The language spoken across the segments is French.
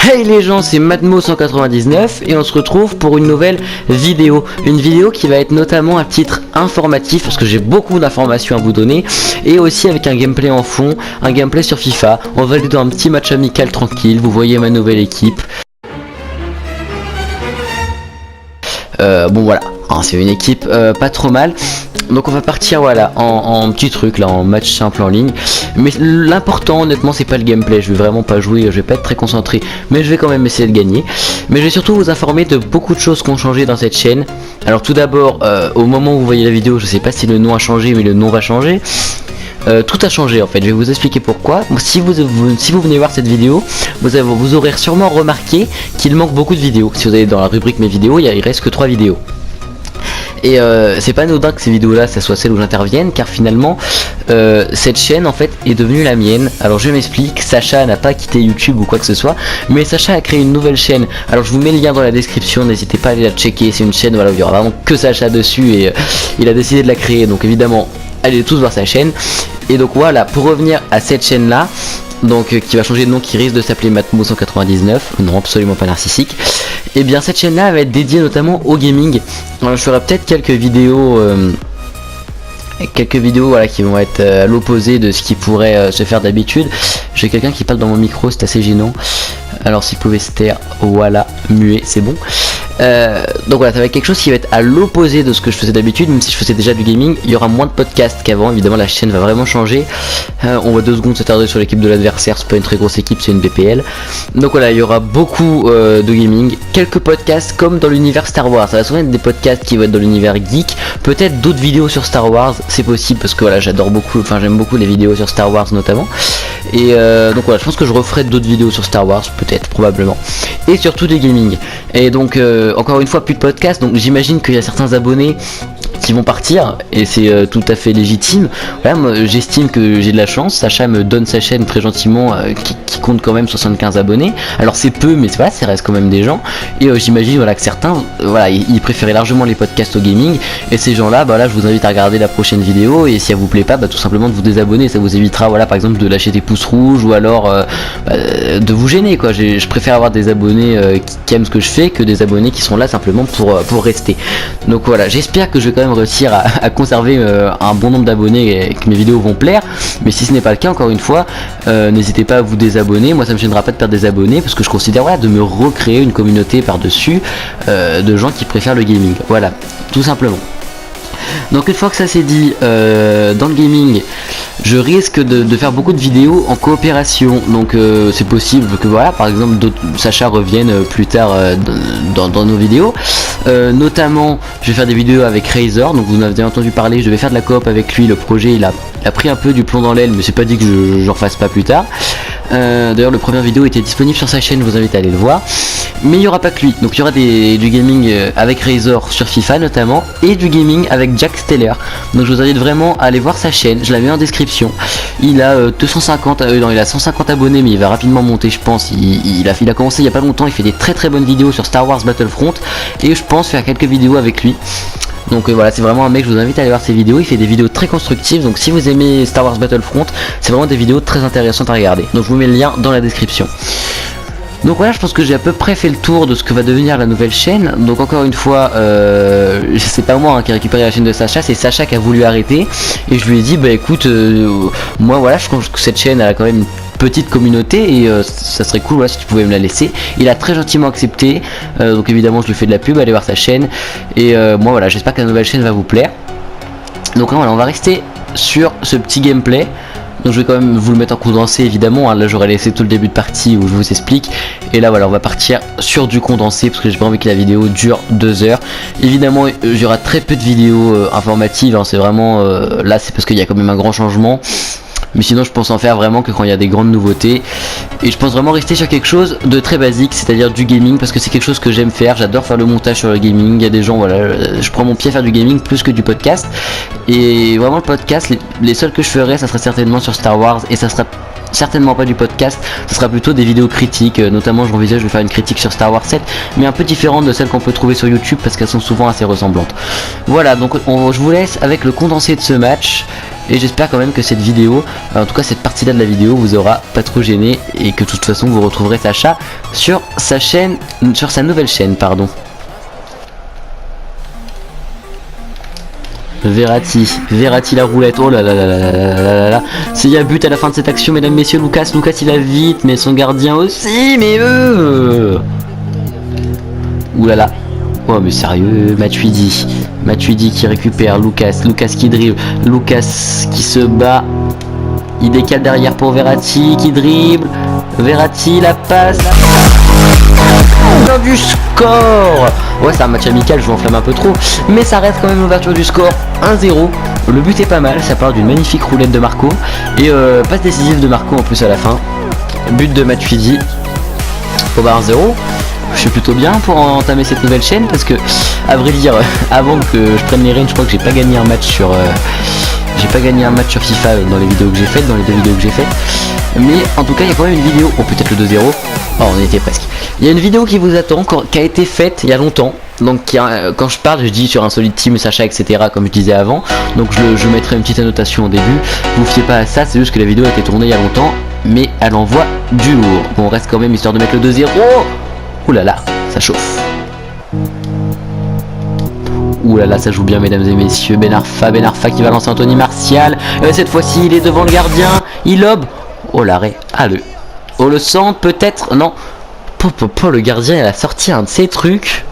Hey les gens, c'est Matmo199 et on se retrouve pour une nouvelle vidéo. Une vidéo qui va être notamment à titre informatif parce que j'ai beaucoup d'informations à vous donner et aussi avec un gameplay en fond, un gameplay sur FIFA. On va aller dans un petit match amical tranquille, vous voyez ma nouvelle équipe. Bon voilà, hein, c'est une équipe pas trop mal. Donc on va partir voilà en petit truc là, en match simple en ligne. Mais l'important honnêtement c'est pas le gameplay, je vais vraiment pas jouer, je vais pas être très concentré, mais je vais quand même essayer de gagner. Mais je vais surtout vous informer de beaucoup de choses qui ont changé dans cette chaîne. Alors tout d'abord, au moment où vous voyez la vidéo, je sais pas si le nom a changé, mais le nom va changer. Tout a changé en fait, je vais vous expliquer pourquoi. Si vous venez voir cette vidéo, vous aurez sûrement remarqué qu'il manque beaucoup de vidéos. Si vous allez dans la rubrique mes vidéos, il reste que 3 vidéos. Et c'est pas anodin que ces vidéos là ça soit celle où j'intervienne, car finalement cette chaîne en fait est devenue la mienne. Alors je m'explique, Sacha n'a pas quitté YouTube ou quoi que ce soit, mais Sacha a créé une nouvelle chaîne. Alors je vous mets le lien dans la description, n'hésitez pas à aller la checker. C'est une chaîne voilà, où il y aura vraiment que Sacha dessus et il a décidé de la créer, donc évidemment allez tous voir sa chaîne. Et donc voilà, pour revenir à cette chaîne là, donc qui va changer de nom, qui risque de s'appeler Matmo199, non absolument pas narcissique. Et bien cette chaîne là va être dédiée notamment au gaming. Alors, je ferai peut-être quelques vidéos voilà, qui vont être à l'opposé de ce qui pourrait se faire d'habitude. J'ai quelqu'un qui parle dans mon micro, c'est assez gênant. Alors s'il pouvait se taire, voilà, muet, c'est bon. Donc voilà, ça va être quelque chose qui va être à l'opposé de ce que je faisais d'habitude. Même si je faisais déjà du gaming, il y aura moins de podcasts qu'avant. Évidemment la chaîne va vraiment changer. On va 2 secondes s'attarder sur l'équipe de l'adversaire. C'est pas une très grosse équipe, c'est une BPL. Donc voilà, il y aura beaucoup de gaming, quelques podcasts comme dans l'univers Star Wars. Ça va souvent être des podcasts qui vont être dans l'univers geek. Peut-être d'autres vidéos sur Star Wars, c'est possible parce que voilà, j'adore beaucoup, enfin j'aime beaucoup les vidéos sur Star Wars notamment. Et donc voilà, je pense que je referai d'autres vidéos sur Star Wars, peut-être, probablement. Et surtout des gaming. Et donc encore une fois, plus de podcast, donc j'imagine qu'il y a certains abonnés qui vont partir et c'est tout à fait légitime. Voilà, moi j'estime que j'ai de la chance. Sacha me donne sa chaîne très gentiment qui compte quand même 75 abonnés. Alors c'est peu, mais voilà, ça reste quand même des gens. Et j'imagine voilà que certains voilà ils préféraient largement les podcasts au gaming. Et ces gens là, bah là je vous invite à regarder la prochaine vidéo. Et si elle vous plaît pas, bah tout simplement de vous désabonner. Ça vous évitera voilà par exemple de lâcher des pouces rouges ou alors de vous gêner quoi. Je préfère avoir des abonnés qui aiment ce que je fais que des abonnés qui sont là simplement pour rester. Donc voilà, j'espère que je vais quand même réussir à conserver un bon nombre d'abonnés et que mes vidéos vont plaire. Mais si ce n'est pas le cas, encore une fois, n'hésitez pas à vous désabonner. Moi ça me gênera pas de perdre des abonnés parce que je considère voilà, de me recréer une communauté par dessus de gens qui préfèrent le gaming, voilà, tout simplement. Donc une fois que ça c'est dit, dans le gaming je risque de faire beaucoup de vidéos en coopération. Donc c'est possible que voilà par exemple Sacha revienne plus tard dans nos vidéos. Notamment je vais faire des vidéos avec Razer, donc vous en avez entendu parler, je devais faire de la coop avec lui. Le projet il a pris un peu du plomb dans l'aile, mais c'est pas dit que j'en fasse pas plus tard. D'ailleurs le première vidéo était disponible sur sa chaîne, je vous invite à aller le voir. Mais il n'y aura pas que lui, donc il y aura du gaming avec Razer sur FIFA notamment, et du gaming avec Jack Steller. Donc je vous invite vraiment à aller voir sa chaîne, je la mets en description. Il a 150 abonnés, mais il va rapidement monter je pense. Il a commencé il y a pas longtemps, il fait des très bonnes vidéos sur Star Wars Battlefront, et je pense faire quelques vidéos avec lui. Donc voilà, c'est vraiment un mec, je vous invite à aller voir ses vidéos. Il fait des vidéos très constructives, donc si vous aimez Star Wars Battlefront, c'est vraiment des vidéos très intéressantes à regarder. Donc je vous mets le lien dans la description. Donc voilà, je pense que j'ai à peu près fait le tour de ce que va devenir la nouvelle chaîne. Donc encore une fois, c'est pas moi qui a récupéré la chaîne de Sacha, c'est Sacha qui a voulu arrêter. Et je lui ai dit, bah écoute, moi voilà, je pense que cette chaîne elle a quand même une petite communauté et ça serait cool voilà, si tu pouvais me la laisser. Il a très gentiment accepté, donc évidemment je lui fais de la pub, allez voir sa chaîne. Et moi voilà, j'espère que la nouvelle chaîne va vous plaire. Donc voilà, on va rester sur ce petit gameplay. Donc je vais quand même vous le mettre en condensé évidemment, hein. Là j'aurais laissé tout le début de partie où je vous explique. Et là voilà, on va partir sur du condensé parce que j'ai pas envie que la vidéo dure 2 heures. Évidemment il y aura très peu de vidéos informatives, hein. C'est vraiment là c'est parce qu'il y a quand même un grand changement. Mais sinon je pense en faire vraiment que quand il y a des grandes nouveautés. Et je pense vraiment rester sur quelque chose de très basique, c'est-à-dire du gaming, parce que c'est quelque chose que j'aime faire. J'adore faire le montage sur le gaming. Il y a des gens, voilà, je prends mon pied à faire du gaming plus que du podcast. Et vraiment le podcast, les seuls que je ferais, ça serait certainement sur Star Wars. Et ça sera certainement pas du podcast, ce sera plutôt des vidéos critiques, notamment j'envisage de faire une critique sur Star Wars 7, mais un peu différente de celles qu'on peut trouver sur YouTube parce qu'elles sont souvent assez ressemblantes. Voilà, donc je vous laisse avec le condensé de ce match, et j'espère quand même que cette vidéo, en tout cas cette partie là de la vidéo, vous aura pas trop gêné, et que de toute façon vous retrouverez Sacha sur sa chaîne, sur sa nouvelle chaîne, pardon. Verratti la roulette, oh là là là là là là là. S'il y a but à la fin de cette action, mesdames, messieurs, Lucas il va vite, mais son gardien aussi, mais ouh là là. Oh mais sérieux, Matuidi qui récupère, Lucas qui dribble, Lucas qui se bat, il décale derrière pour Verratti qui dribble, Verratti la passe, du score. Ouais, c'est un match amical, je m'enflamme un peu trop, mais ça reste quand même l'ouverture du score, 1-0. Le but est pas mal, ça part d'une magnifique roulette de Marco, et passe décisive de Marco en plus à la fin. But de Matuidi au bar 1-0. Je suis plutôt bien pour entamer cette nouvelle chaîne, parce que, à vrai dire, avant que je prenne les rênes, je crois que j'ai pas gagné un match sur FIFA dans les vidéos que j'ai faites, dans les 2 vidéos que j'ai faites. Mais en tout cas, il y a quand même une vidéo, oh peut-être le 2-0, oh on était presque. Il y a une vidéo qui vous attend, qui a été faite il y a longtemps. Donc quand je parle, je dis sur un solide team, Sacha, etc. comme je disais avant. Donc je mettrai une petite annotation au début. Vous fiez pas à ça, c'est juste que la vidéo a été tournée il y a longtemps, mais elle envoie du lourd. Bon, on reste quand même histoire de mettre le 2-0. Ouh là là, ça chauffe. Ouh là là, ça joue bien, mesdames et messieurs. Ben Arfa qui va lancer Anthony Martial. Cette fois-ci, il est devant le gardien. Il lobe. Oh l'arrêt. Ah le centre peut-être. Non. Le gardien, il a sorti un de ses trucs.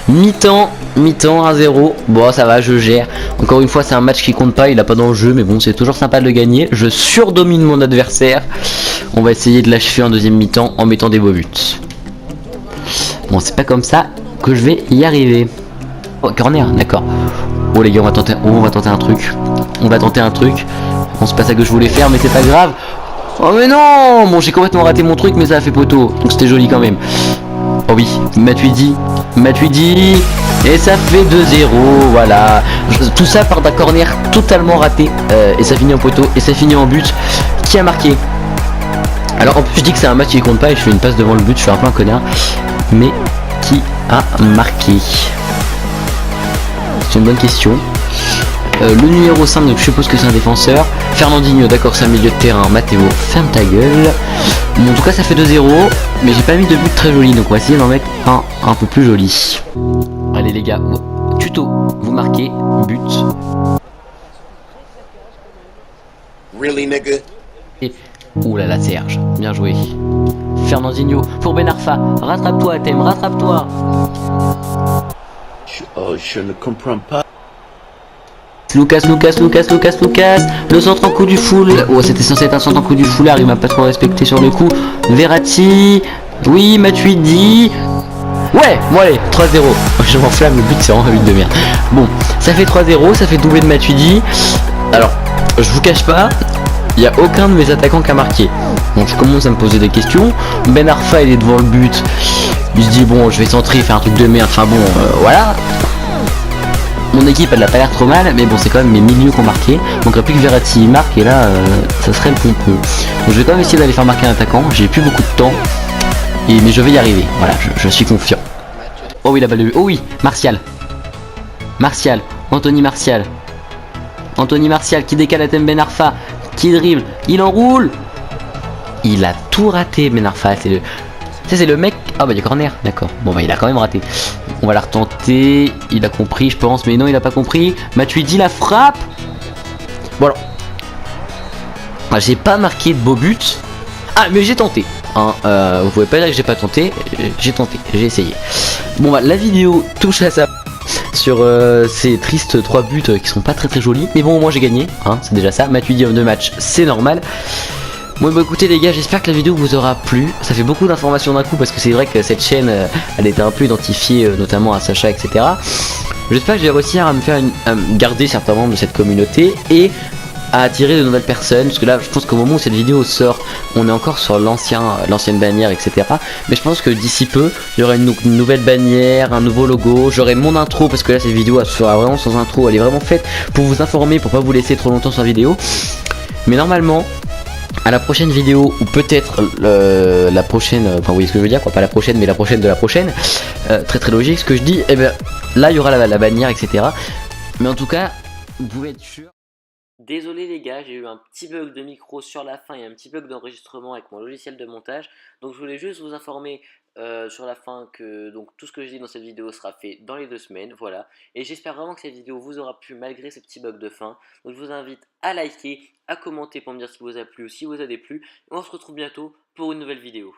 Mi-temps 1-0. Bon, ça va, je gère. Encore une fois, c'est un match qui compte pas. Il a pas d'enjeu, mais bon, c'est toujours sympa de le gagner. Je surdomine mon adversaire. On va essayer de l'achever en deuxième mi-temps en mettant des beaux buts. Bon, c'est pas comme ça que je vais y arriver. Oh, corner, d'accord. Oh les gars, on va tenter un truc. Bon, c'est pas ça que je voulais faire, mais c'est pas grave. Oh mais non. Bon, j'ai complètement raté mon truc, mais ça a fait poteau. Donc c'était joli quand même. Oh oui, Matuidi. Et ça fait 2-0, voilà. Tout ça part d'un corner totalement raté. Et ça finit en poteau, et ça finit en but. Qui a marqué? Alors en plus je dis que c'est un match qui compte pas et je fais une passe devant le but, je suis un peu un connard. Mais qui a marqué? C'est une bonne question. Le numéro 5, donc je suppose que c'est un défenseur. Fernandinho, d'accord, c'est un milieu de terrain. Matteo, ferme ta gueule. Bon, en tout cas ça fait 2-0, mais j'ai pas mis de but très joli, donc on va essayer d'en mettre un peu plus joli. Allez les gars, tuto, vous marquez, but. Really, nigga? Et ouh là là, Serge, bien joué. Fernandinho pour Ben Arfa, rattrape-toi Thème, rattrape-toi. Je ne comprends pas. Lucas, le centre en coup du full. Oh, c'était censé être un centre en coup du foulard, il m'a pas trop respecté sur le coup. Verratti, oui, Matuidi. Ouais, bon allez, 3-0. Je m'enflamme, le but c'est vraiment un but de merde. Bon, ça fait 3-0, ça fait doublé de Matuidi. Alors, je vous cache pas, il n'y a aucun de mes attaquants qui a marqué. Bon, je commence à me poser des questions. Ben Arfa, il est devant le but. Il se dit, bon, je vais centrer, faire un truc de merde. Enfin bon, voilà. Mon équipe, elle n'a pas l'air trop mal, mais bon, c'est quand même mes milieux qui ont marqué. Donc, il n'y a plus que Verratti marque, et là, ça serait le pompeux. Donc, je vais quand même essayer d'aller faire marquer un attaquant. J'ai plus beaucoup de temps, mais je vais y arriver. Voilà, je suis confiant. Oh oui, la balle de but. Oh oui, Martial, Anthony Martial qui décale à Thème Ben Arfa, qui dribble, il enroule. Il a tout raté, Ben Arfa, c'est le mec. Ah bah il y a corner, d'accord. Bon bah il a quand même raté. On va la retenter. Il a compris je pense, mais non il a pas compris. Matuidi la frappe. Bon alors. J'ai pas marqué de beau but. Ah mais j'ai tenté. Hein, vous pouvez pas dire que j'ai pas tenté. J'ai tenté, j'ai essayé. Bon bah la vidéo touche à ça. Sur ces tristes 3 buts qui sont pas très jolis. Mais bon au moins j'ai gagné. Hein, c'est déjà ça. Matuidi en 2 matchs, c'est normal. Bon bah écoutez les gars, j'espère que la vidéo vous aura plu. Ça fait beaucoup d'informations d'un coup parce que c'est vrai que cette chaîne elle était un peu identifiée notamment à Sacha, etc. J'espère que j'ai réussi à me faire garder certains membres de cette communauté et à attirer de nouvelles personnes, parce que là je pense qu'au moment où cette vidéo sort on est encore sur l'ancienne bannière, etc. Mais je pense que d'ici peu il y aura une nouvelle bannière, un nouveau logo, j'aurai mon intro, parce que là cette vidéo elle sera vraiment sans intro, elle est vraiment faite pour vous informer, pour pas vous laisser trop longtemps sans vidéo. Mais normalement à la prochaine vidéo, ou peut-être la prochaine, enfin vous voyez ce que je veux dire quoi, pas la prochaine mais la prochaine de la prochaine, très logique ce que je dis, et bien là il y aura la bannière etc. Mais en tout cas, vous pouvez être sûr. Désolé les gars, j'ai eu un petit bug de micro sur la fin et un petit bug d'enregistrement avec mon logiciel de montage. Donc je voulais juste vous informer sur la fin que donc, tout ce que je dis dans cette vidéo sera fait dans les 2 semaines. Voilà. Et j'espère vraiment que cette vidéo vous aura plu malgré ces petits bugs de fin. Donc je vous invite à liker, à commenter pour me dire si vous a plu ou si vous a déplu. Et on se retrouve bientôt pour une nouvelle vidéo.